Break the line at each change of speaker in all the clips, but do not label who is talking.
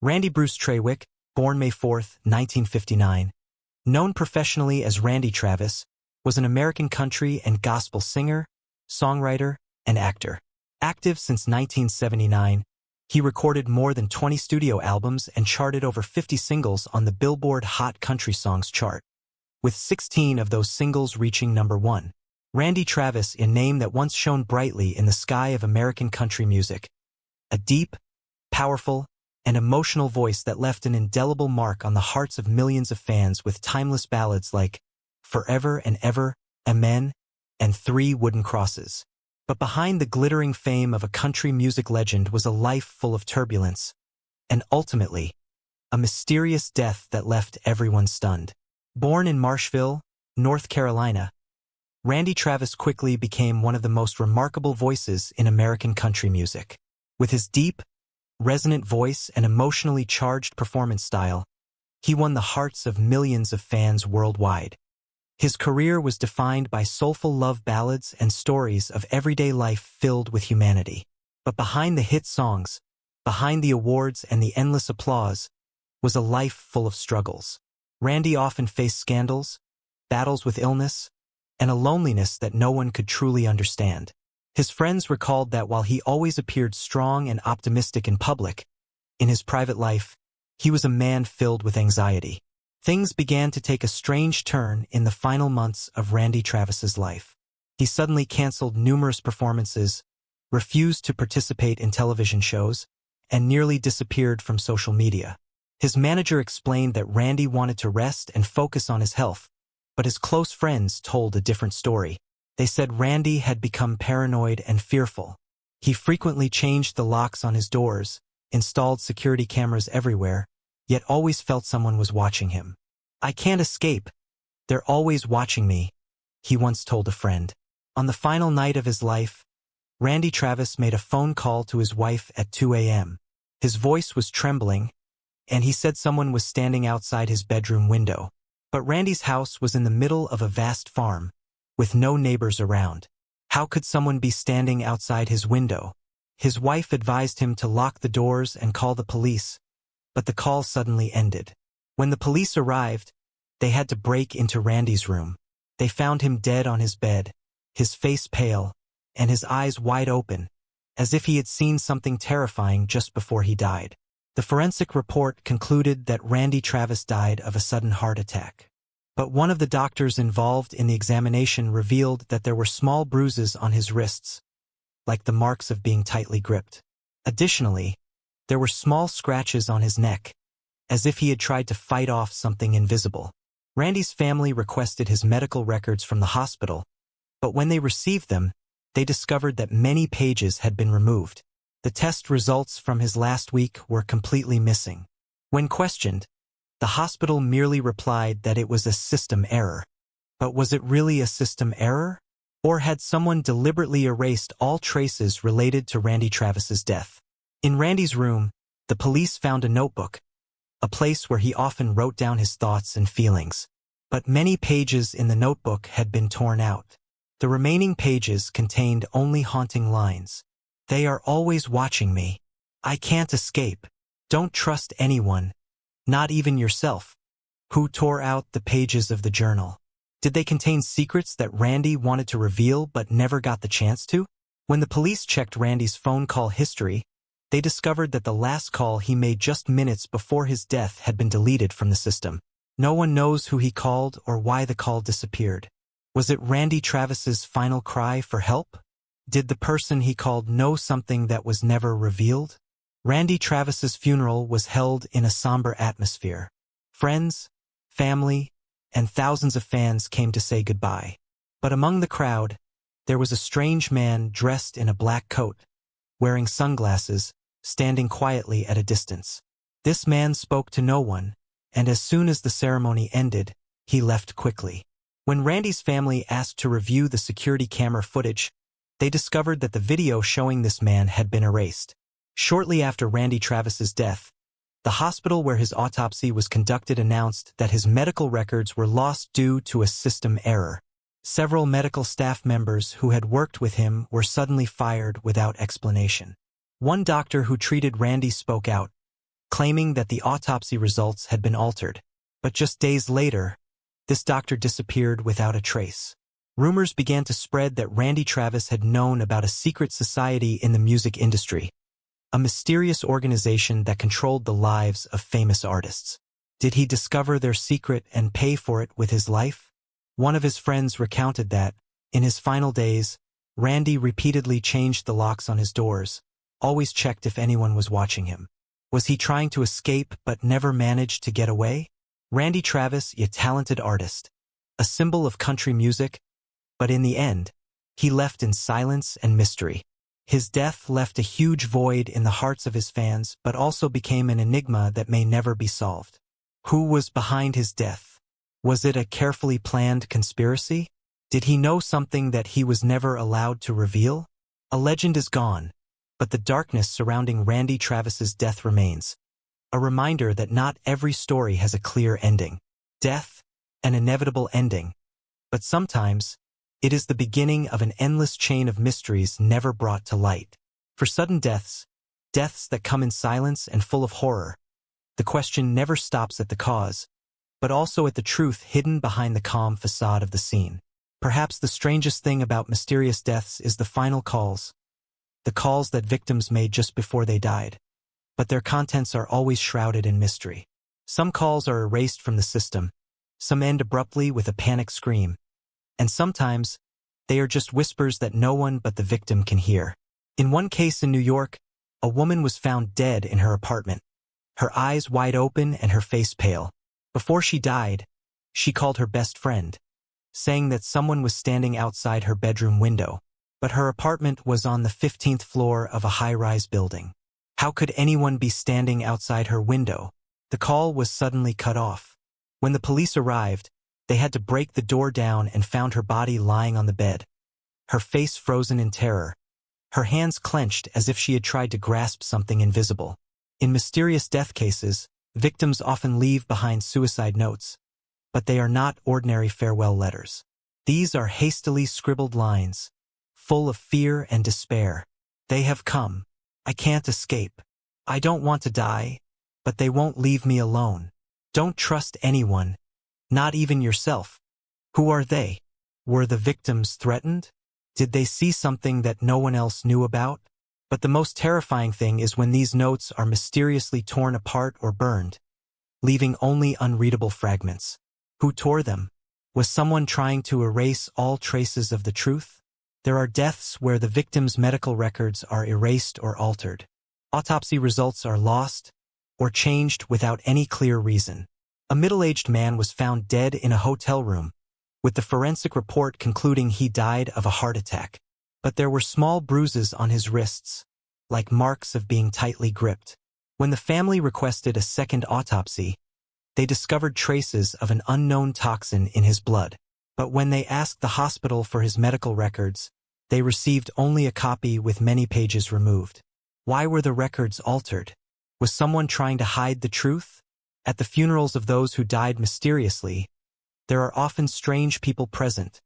Randy Bruce Traywick, born May 4, 1959, known professionally as Randy Travis, was an American country and gospel singer, songwriter, and actor. Active since 1979, he recorded more than 20 studio albums and charted over 50 singles on the Billboard Hot Country Songs chart, with 16 of those singles reaching #1. Randy Travis, a name that once shone brightly in the sky of American country music. A deep, powerful, and emotional voice that left an indelible mark on the hearts of millions of fans with timeless ballads like Forever and Ever, Amen, and Three Wooden Crosses. But behind the glittering fame of a country music legend was a life full of turbulence, and ultimately, a mysterious death that left everyone stunned. Born in Marshville, North Carolina, Randy Travis quickly became one of the most remarkable voices in American country music. With his deep, resonant voice and emotionally charged performance style, he won the hearts of millions of fans worldwide. His career was defined by soulful love ballads and stories of everyday life filled with humanity. But behind the hit songs, behind the awards and the endless applause, was a life full of struggles. Randy often faced scandals, battles with illness, and a loneliness that no one could truly understand. His friends recalled that while he always appeared strong and optimistic in public, in his private life, he was a man filled with anxiety. Things began to take a strange turn in the final months of Randy Travis's life. He suddenly canceled numerous performances, refused to participate in television shows, and nearly disappeared from social media. His manager explained that Randy wanted to rest and focus on his health, but his close friends told a different story. They said Randy had become paranoid and fearful. He frequently changed the locks on his doors, installed security cameras everywhere, yet always felt someone was watching him. "I can't escape. They're always watching me," he once told a friend. On the final night of his life, Randy Travis made a phone call to his wife at 2 a.m. His voice was trembling, and he said someone was standing outside his bedroom window. But Randy's house was in the middle of a vast farm, with no neighbors around. How could someone be standing outside his window? His wife advised him to lock the doors and call the police, but the call suddenly ended. When the police arrived, they had to break into Randy's room. They found him dead on his bed, his face pale, and his eyes wide open, as if he had seen something terrifying just before he died. The forensic report concluded that Randy Travis died of a sudden heart attack. But one of the doctors involved in the examination revealed that there were small bruises on his wrists, like the marks of being tightly gripped. Additionally, there were small scratches on his neck, as if he had tried to fight off something invisible. Randy's family requested his medical records from the hospital, but when they received them, they discovered that many pages had been removed. The test results from his last week were completely missing. When questioned, the hospital merely replied that it was a system error. But was it really a system error? Or had someone deliberately erased all traces related to Randy Travis's death? In Randy's room, the police found a notebook, a place where he often wrote down his thoughts and feelings. But many pages in the notebook had been torn out. The remaining pages contained only haunting lines. "They are always watching me. I can't escape. Don't trust anyone. Not even yourself." Who tore out the pages of the journal? Did they contain secrets that Randy wanted to reveal but never got the chance to? When the police checked Randy's phone call history, they discovered that the last call he made just minutes before his death had been deleted from the system. No one knows who he called or why the call disappeared. Was it Randy Travis's final cry for help? Did the person he called know something that was never revealed? Randy Travis's funeral was held in a somber atmosphere. Friends, family, and thousands of fans came to say goodbye. But among the crowd, there was a strange man dressed in a black coat, wearing sunglasses, standing quietly at a distance. This man spoke to no one, and as soon as the ceremony ended, he left quickly. When Randy's family asked to review the security camera footage, they discovered that the video showing this man had been erased. Shortly after Randy Travis's death, the hospital where his autopsy was conducted announced that his medical records were lost due to a system error. Several medical staff members who had worked with him were suddenly fired without explanation. One doctor who treated Randy spoke out, claiming that the autopsy results had been altered. But just days later, this doctor disappeared without a trace. Rumors began to spread that Randy Travis had known about a secret society in the music industry, a mysterious organization that controlled the lives of famous artists. Did he discover their secret and pay for it with his life? One of his friends recounted that, in his final days, Randy repeatedly changed the locks on his doors, always checked if anyone was watching him. Was he trying to escape but never managed to get away? Randy Travis, a talented artist, a symbol of country music, but in the end, he left in silence and mystery. His death left a huge void in the hearts of his fans, but also became an enigma that may never be solved. Who was behind his death? Was it a carefully planned conspiracy? Did he know something that he was never allowed to reveal? A legend is gone, but the darkness surrounding Randy Travis's death remains. A reminder that not every story has a clear ending. Death, an inevitable ending. But sometimes, it is the beginning of an endless chain of mysteries never brought to light. For sudden deaths, deaths that come in silence and full of horror, the question never stops at the cause, but also at the truth hidden behind the calm facade of the scene. Perhaps the strangest thing about mysterious deaths is the final calls, the calls that victims made just before they died. But their contents are always shrouded in mystery. Some calls are erased from the system, some end abruptly with a panic scream, and sometimes they are just whispers that no one but the victim can hear. In one case in New York, a woman was found dead in her apartment, her eyes wide open and her face pale. Before she died, she called her best friend, saying that someone was standing outside her bedroom window, but her apartment was on the 15th floor of a high-rise building. How could anyone be standing outside her window? The call was suddenly cut off. When the police arrived, they had to break the door down and found her body lying on the bed, her face frozen in terror, her hands clenched as if she had tried to grasp something invisible. In mysterious death cases, victims often leave behind suicide notes, but they are not ordinary farewell letters. These are hastily scribbled lines, full of fear and despair. They have come. I can't escape. I don't want to die, but they won't leave me alone. Don't trust anyone, not even yourself. Who are they? Were the victims threatened? Did they see something that no one else knew about? But the most terrifying thing is when these notes are mysteriously torn apart or burned, leaving only unreadable fragments. Who tore them? Was someone trying to erase all traces of the truth? There are deaths where the victim's medical records are erased or altered. Autopsy results are lost or changed without any clear reason. A middle-aged man was found dead in a hotel room, with the forensic report concluding he died of a heart attack. But there were small bruises on his wrists, like marks of being tightly gripped. When the family requested a second autopsy, they discovered traces of an unknown toxin in his blood. But when they asked the hospital for his medical records, they received only a copy with many pages removed. Why were the records altered? Was someone trying to hide the truth? At the funerals of those who died mysteriously, there are often strange people present.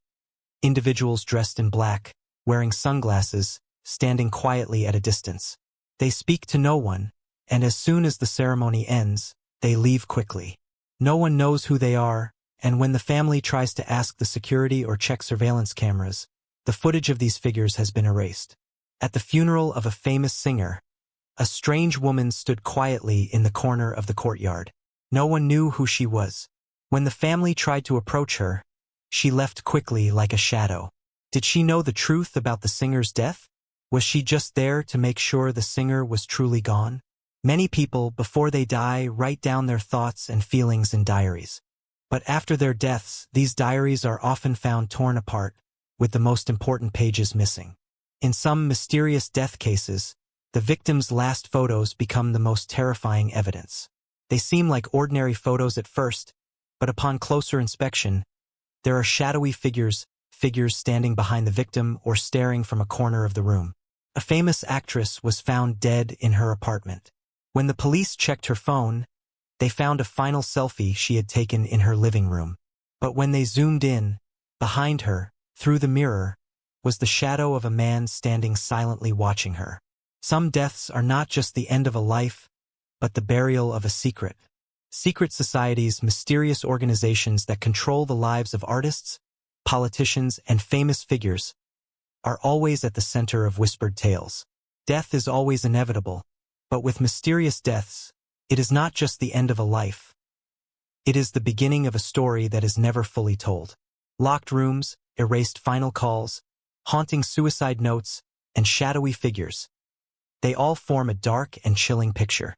Individuals dressed in black, wearing sunglasses, standing quietly at a distance. They speak to no one, and as soon as the ceremony ends, they leave quickly. No one knows who they are, and when the family tries to ask the security or check surveillance cameras, the footage of these figures has been erased. At the funeral of a famous singer, a strange woman stood quietly in the corner of the courtyard. No one knew who she was. When the family tried to approach her, she left quickly like a shadow. Did she know the truth about the singer's death? Was she just there to make sure the singer was truly gone? Many people, before they die, write down their thoughts and feelings in diaries. But after their deaths, these diaries are often found torn apart, with the most important pages missing. In some mysterious death cases, the victim's last photos become the most terrifying evidence. They seem like ordinary photos at first, but upon closer inspection, there are shadowy figures standing behind the victim or staring from a corner of the room. A famous actress was found dead in her apartment. When the police checked her phone, they found a final selfie she had taken in her living room. But when they zoomed in, behind her, through the mirror, was the shadow of a man standing silently watching her. Some deaths are not just the end of a life, but the burial of a secret. Secret societies, mysterious organizations that control the lives of artists, politicians, and famous figures, are always at the center of whispered tales. Death is always inevitable, but with mysterious deaths, it is not just the end of a life. It is the beginning of a story that is never fully told. Locked rooms, erased final calls, haunting suicide notes, and shadowy figures. They all form a dark and chilling picture.